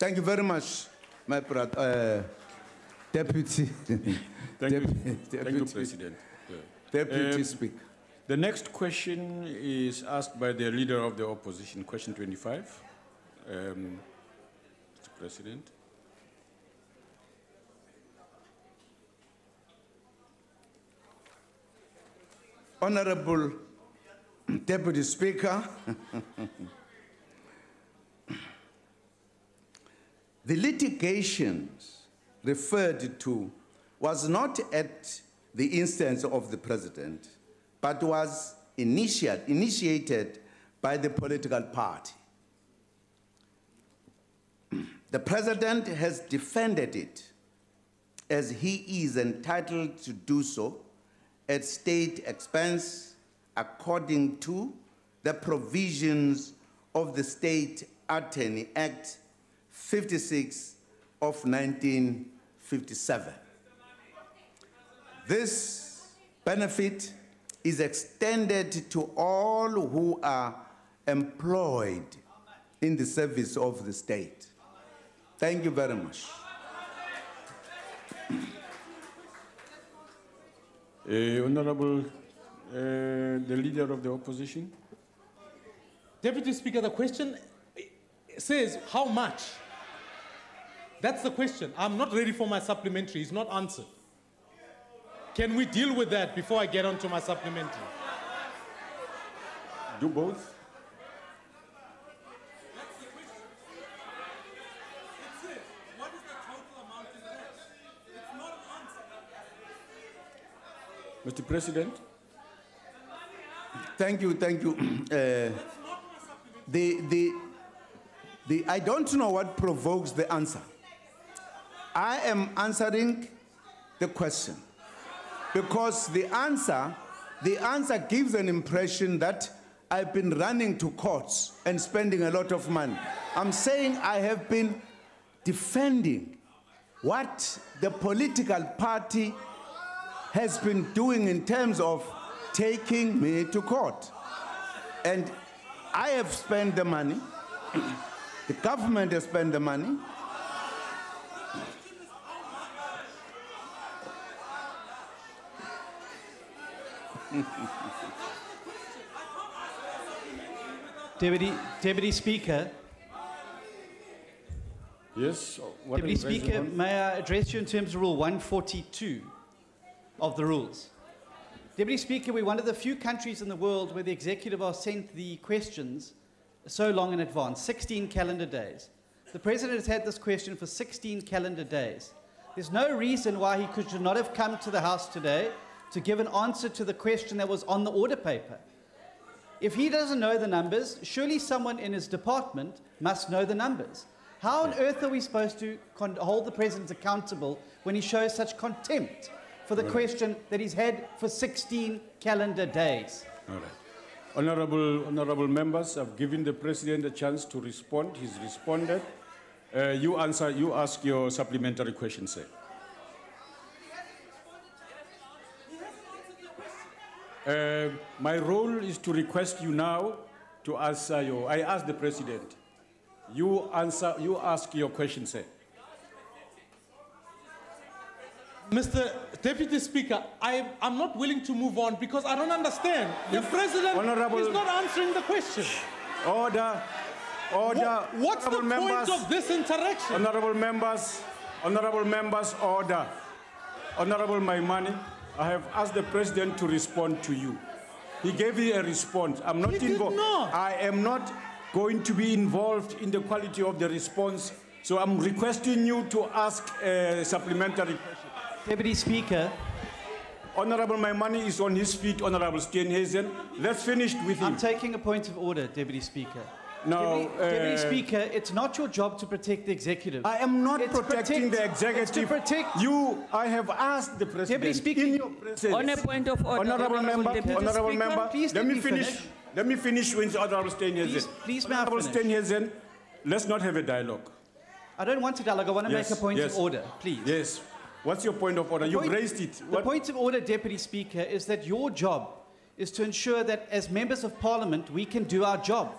Thank you very much, my brother, Deputy. Thank you, President. Deputy Speaker. The next question is asked by the Leader of the Opposition, question 25. Mr. President. Honorable Deputy Speaker, the litigations referred to was not at the instance of the President, but was initiated by the political party. The President has defended it as he is entitled to do so at state expense according to the provisions of the State Attorney Act 56 of 1957. This benefit is extended to all who are employed in the service of the state. Thank you very much. Honorable, the Leader of the Opposition. Deputy Speaker, the question says how much? That's the question. I'm not ready for my supplementary. It's not answered. Can we deal with that before I get on to my supplementary? Do both. What is the total amount in that? It's not an answer. Mr. President. Thank you. I don't know what provokes the answer. I am answering the question because the answer gives an impression that I've been running to courts and spending a lot of money. I'm saying I have been defending what the political party has been doing in terms of taking me to court. And I have spent the money, the government has spent the money. Deputy Speaker. Yes. Deputy Speaker, may I address you in terms of Rule 142 of the rules? Deputy Speaker, we're one of the few countries in the world where the executive are sent the questions so long in advance, 16 calendar days. The President has had this question for 16 calendar days. There's no reason why he should not have come to the House today to give an answer to the question that was on the order paper. If he doesn't know the numbers, surely someone in his department must know the numbers. How on earth are we supposed to hold the President accountable when he shows such contempt for the question that he's had for 16 calendar days? All right. Honorable members, I've given the President a chance to respond. He's responded. You ask your supplementary question, sir. My role is to request you now to answer I asked the President. You ask your question, sir. Mr. Deputy Speaker, I'm not willing to move on because I don't understand. The President is not answering the question. Order. What's the point of this interaction? Honorable members, order. Honorable Maimane, I have asked the President to respond to you. He gave you a response. I'm not involved. I am not going to be involved in the quality of the response, so I'm requesting you to ask a supplementary question. Deputy Speaker. Honorable Maimane is on his feet, Honorable Steenhuisen. Let's finish with him. I'm taking a point of order, Deputy Speaker. No, Deputy Speaker, it's not your job to protect the executive. I am not protecting the executive. It's to protect you. I have asked the President. Deputy Speaker, in your presence. On a point of order, Honorable member, please let me finish. Let me finish with Honorable Steenhuisen. Please, may I Honorable Steenhuisen, let's not have a dialogue. I don't want a dialogue. I want to make a point of order, please. Yes. What's your point of order? You've raised it. The point of order, Deputy Speaker, is that your job is to ensure that as members of Parliament, we can do our job.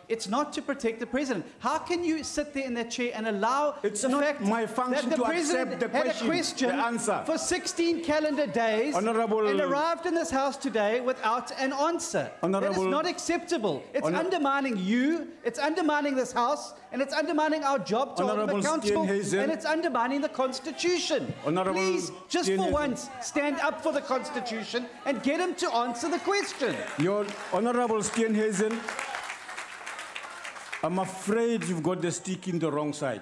It's not to protect the president. How can you sit there in that chair and allow It's the not fact my that function the to president accept the had question, a question the answer. for 16 calendar days Honourable- and arrived in this house today without an answer? That is Honourable- not acceptable. It's undermining you, it's undermining this house, and it's undermining our job to hold them Honourable accountable, Steenhuisen. and it's undermining the Constitution. Honourable Please, just for Steenhuisen. once, stand up for the Constitution and get him to answer the question. Your Honourable Steenhuisen, I'm afraid you've got the stick in the wrong side.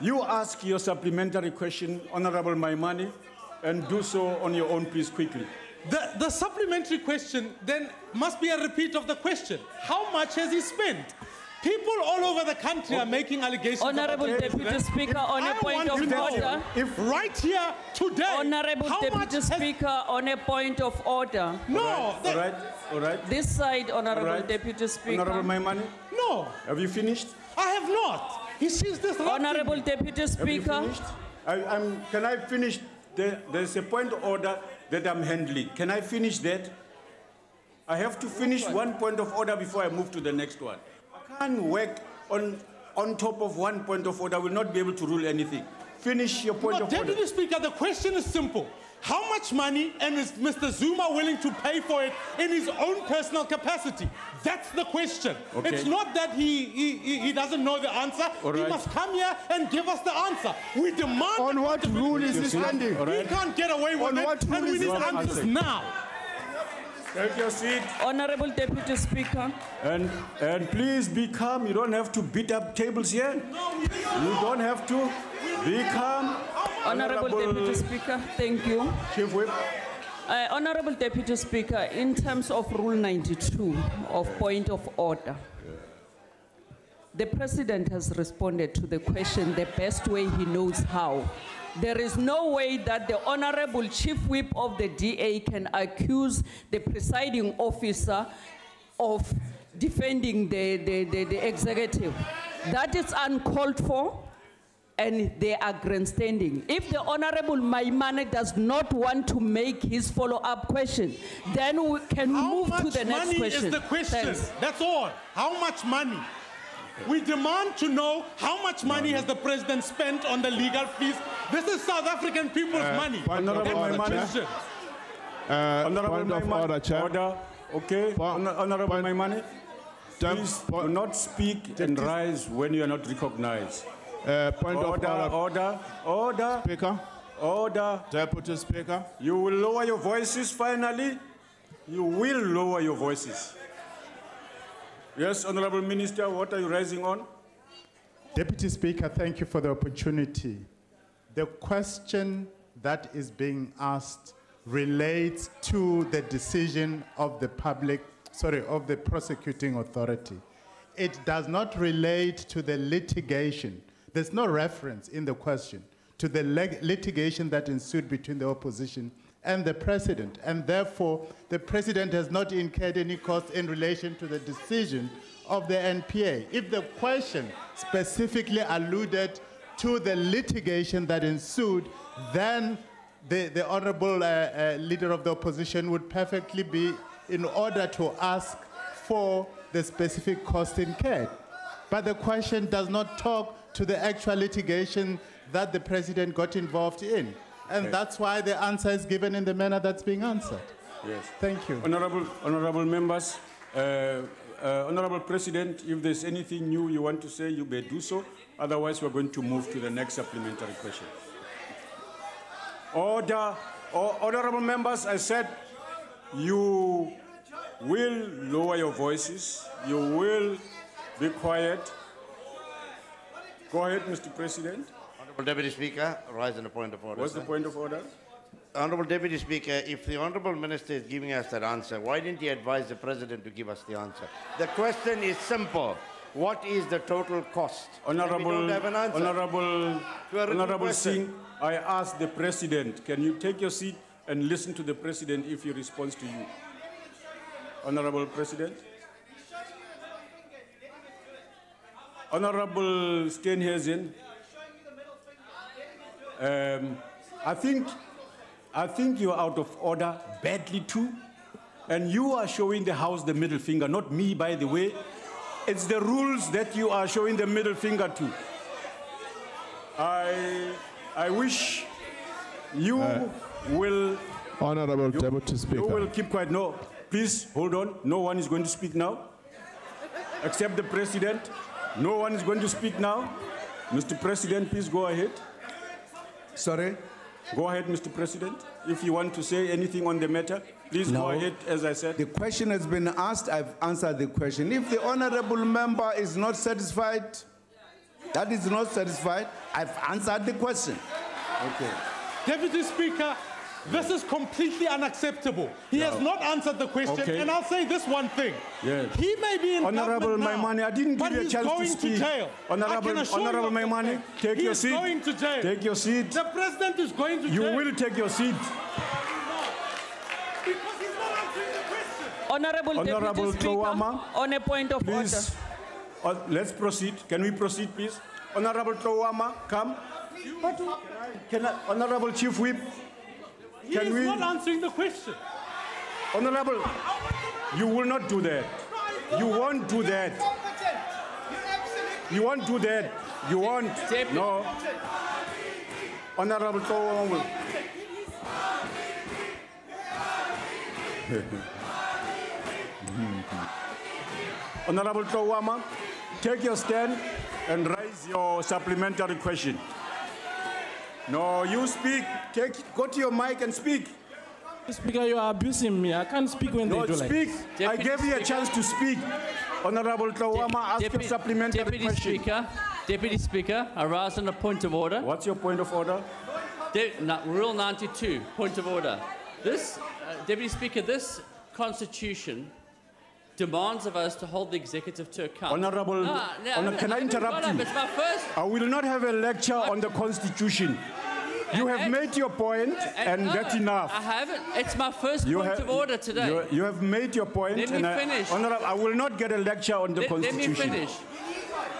You ask your supplementary question, Honourable Maimane, and do so on your own, please, quickly. The supplementary question then must be a repeat of the question. How much has he spent? People all over the country are making allegations. Honourable about the Deputy president. Speaker, on a I point want of to know order. if right here today, Honourable how much Deputy has- Speaker, on a point of order. No, All right, all right. This side, Honourable All right. Deputy Speaker. Honourable Maimane, no, have you finished? I have not. He sees this. Honourable Deputy Have you Speaker. finished? Can I finish? There's a point of order that I'm handling. Can I finish that? I have to finish one point of order before I move to the next one. I can't work on top of one point of order. I will not be able to rule anything. Finish your point No, of order. Deputy Speaker, the question is simple. How much money and is Mr. Zuma willing to pay for it in his own personal capacity? That's the question. Okay. It's not that he doesn't know the answer. All He right. must come here and give us the answer. We demand... On what rule is he standing? All right. He can't get away with On it, what and rule we is need he answers answering? now. Take your seat. Honourable Deputy Speaker. And please be calm. You don't have to beat up tables here. You don't have to. Be calm. Honourable Deputy Speaker, thank you. Chief Whip. Honourable Deputy Speaker, in terms of Rule 92 of point of order, the President has responded to the question the best way he knows how. There is no way that the Honourable Chief Whip of the DA can accuse the presiding officer of defending the executive. That is uncalled for, and they are grandstanding. If the Honourable Maimane does not want to make his follow-up question, then we can How move to much the next money question. is the question? Thanks. That's all. How much money? We demand to know how much money has the president spent on the legal fees. This is South African people's money. Point of That's the order, Chair. question. Honourable Point of Maimane. order, Chair. Order. Okay. Honourable point- Maimane. Please do not speak and rise when you are not recognized. Point of order, Order. Speaker. Order. Deputy Speaker. You will lower your voices finally. You will lower your voices. Yes, Honourable Minister, what are you raising on? Deputy Speaker, thank you for the opportunity. The question that is being asked relates to the decision of the of the prosecuting authority. It does not relate to the litigation. There's no reference in the question to the litigation that ensued between the opposition and the president, and therefore the president has not incurred any cost in relation to the decision of the NPA. If the question specifically alluded to the litigation that ensued, then the honorable leader of the opposition would perfectly be in order to ask for the specific cost incurred. But the question does not talk to the actual litigation that the president got involved in. And that's why the answer is given in the manner that's being answered. Yes. Thank you. Honourable members, Honourable President, if there's anything new you want to say, you may do so. Otherwise, we're going to move to the next supplementary question. Order. Honourable members, I said you will lower your voices. You will be quiet. Go ahead, Mr. President. Honourable Deputy Speaker, I rise on a point of order. What's the point of order? Honourable Deputy Speaker, if the Honourable Minister is giving us that answer, why didn't he advise the President to give us the answer? The question is simple. What is the total cost? And we don't have an answer. Honourable Singh, I asked the President, can you take your seat and listen to the President if he responds to you? Honourable President. Honourable Steenhuisen, I think you're out of order badly too, and you are showing the House the middle finger, not me, by the way. It's the rules that you are showing the middle finger to. I wish you will... Honorable Deputy Speaker. You will keep quiet. No, please, hold on. No one is going to speak now, except the President. No one is going to speak now. Mr. President, please go ahead. Sorry? Go ahead, Mr. President. If you want to say anything on the matter, please go ahead, as I said. The question has been asked. I've answered the question. If the honorable member is not satisfied, that is not satisfied, I've answered the question. Okay. Deputy Speaker, this is completely unacceptable. He has not answered the question, and I'll say this one thing. Yes. He may be in Honorable Maimane, I didn't give you a chance to speak. But he's going to jail. Honorable Maimane, take your seat. He is going to jail. Take your seat. The President is going to jail. You will take your seat. Because he's not answering the question. Honorable Deputy Speaker, on a point of please, order. Let's proceed. Can we proceed, please? Honorable Tawama, come. Honorable Chief Whip, He is not answering the question. Honorable, you will not do that. You won't do that. You won't do that. You won't. No. Honorable Tawama. Honorable Tawama, take your stand and raise your supplementary question. No, you speak. Go to your mic and speak. Speaker, you are abusing me. I can't speak when they do like speak. this. I gave you a chance to speak. Honorable Tawama, ask a supplementary question. Deputy Speaker, I rise on a point of order. What's your point of order? Rule 92, point of order. This, Deputy Speaker, this Constitution demands of us to hold the executive to account. Honorable, can I interrupt you? It's my first. I will not have a lecture on the Constitution. You have made your point, and that's enough. I haven't. It's my first point of order today. You have made your point. Let me finish. Honorable, I will not get a lecture on the Constitution. Let me finish.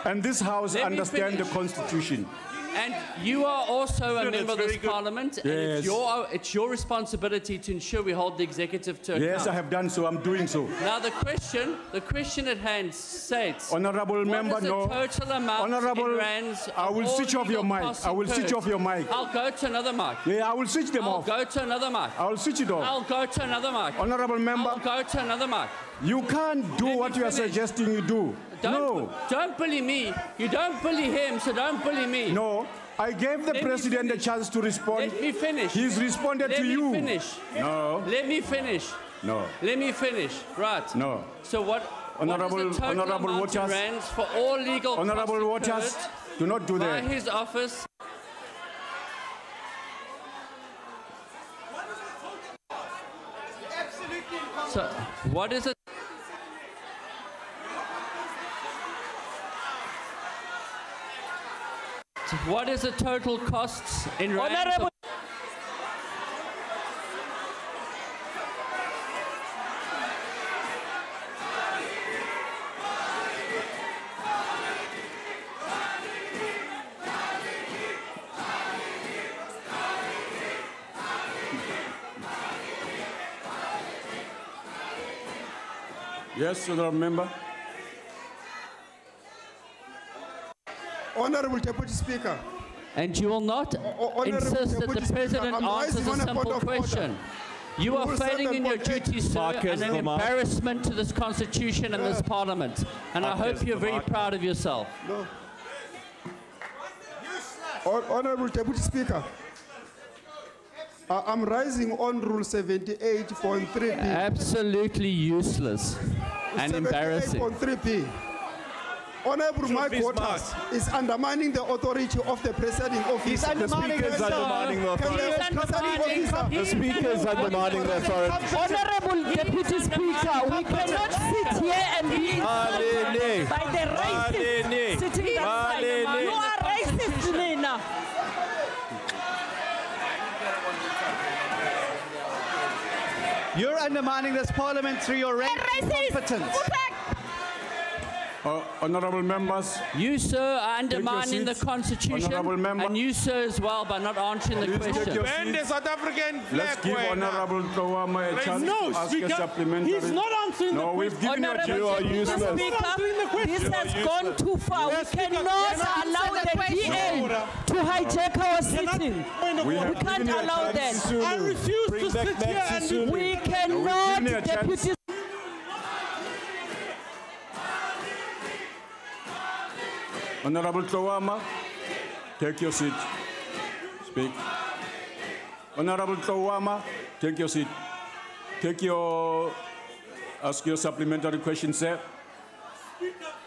And this House understands the Constitution. And you are also a member of this Parliament, and it's your responsibility to ensure we hold the executive to account. Yes, I have done so. I'm doing so. Now the question at hand states, Honorable member, no. Total amount in rands. I will switch off your mic. I will switch off your mic. I'll go to another mic. Yeah, I will switch them off. I'll go to another mic. I will switch it off. I'll go to another mic. Honorable member. I'll go to another mic. You can't do what you are suggesting you do. Don't bully me. You don't bully him, so don't bully me. No. I gave the President a chance to respond. Let me finish. He's responded to you. Let me finish. No. Let me finish. No. Let me finish. Right. No. So what Honorable Waters rands for all legal Honorable Waters, do not do that. By his office. So what is it? What is the total costs in rands? Yes, Honorable Member. Honorable Deputy Speaker. And you will not insist that the President answers a simple question. You are failing in your duties, sir, and an embarrassment to this Constitution and this Parliament. And I hope you're very proud of yourself. No. Honorable Deputy Speaker, I'm rising on Rule 78.3b. Absolutely useless and embarrassing. 78.3b. Honorable Mike Waters is undermining the authority of the presiding officer. He's undermining the authority. The Speaker is undermining the authority. Honorable Deputy Speaker, we cannot sit here and be insulted by the racists sitting that side. You are racist, Nina. You're undermining this Parliament through your rank incompetence. Honorable members. You, sir, are undermining the Constitution, and you, sir, as well, by not answering the question. When the South African flag Let's give Honorable Kawama a chance to ask a supplementary. He's not answering the question. We've given you a chance. You are useless. This has gone too far. We cannot allow the DA to hijack our sitting. We can't allow that. I refuse to sit here and we cannot, Deputy. Honorable Kawama, take your seat. Speak. Honorable Kawama, take your seat. Ask your supplementary question, sir.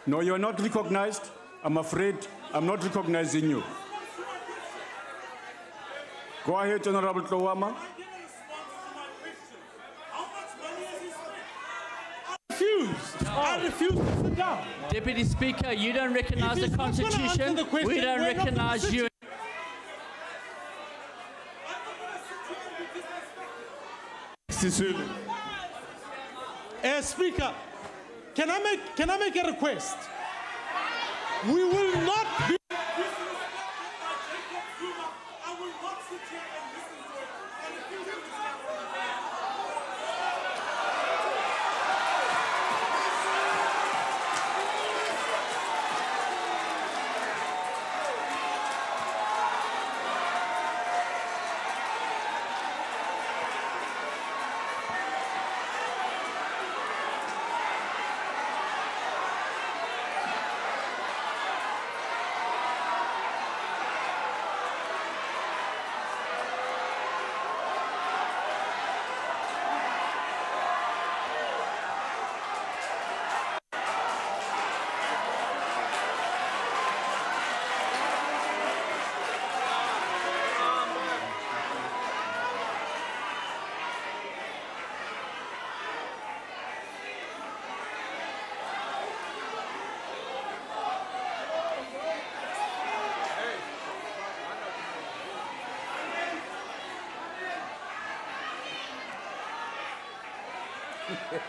No, you're not recognized. I'm afraid I'm not recognizing you. Go ahead, Honorable Kawama. I refuse to sit down. Deputy Speaker, you don't recognize the Constitution. We don't recognize you. Speaker, can I make a request? We will not be.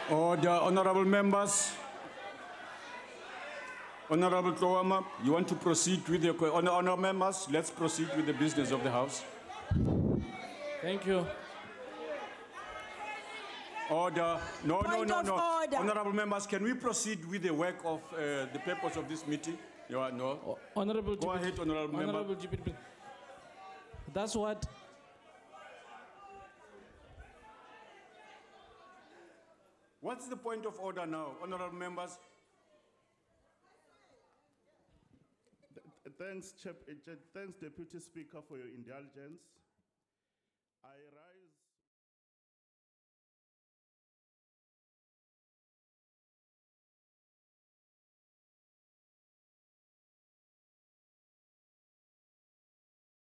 Order, honorable members. Honorable Kawama, you want to proceed with your question? Honorable members, let's proceed with the business of the House. Thank you. Order. No. Order. Honorable members, can we proceed with the work of the purpose of this meeting? No. Honorable Go ahead, honorable member. Honorable GPT. That's what. What's the point of order now, honorable members? Thanks, Deputy Speaker, for your indulgence.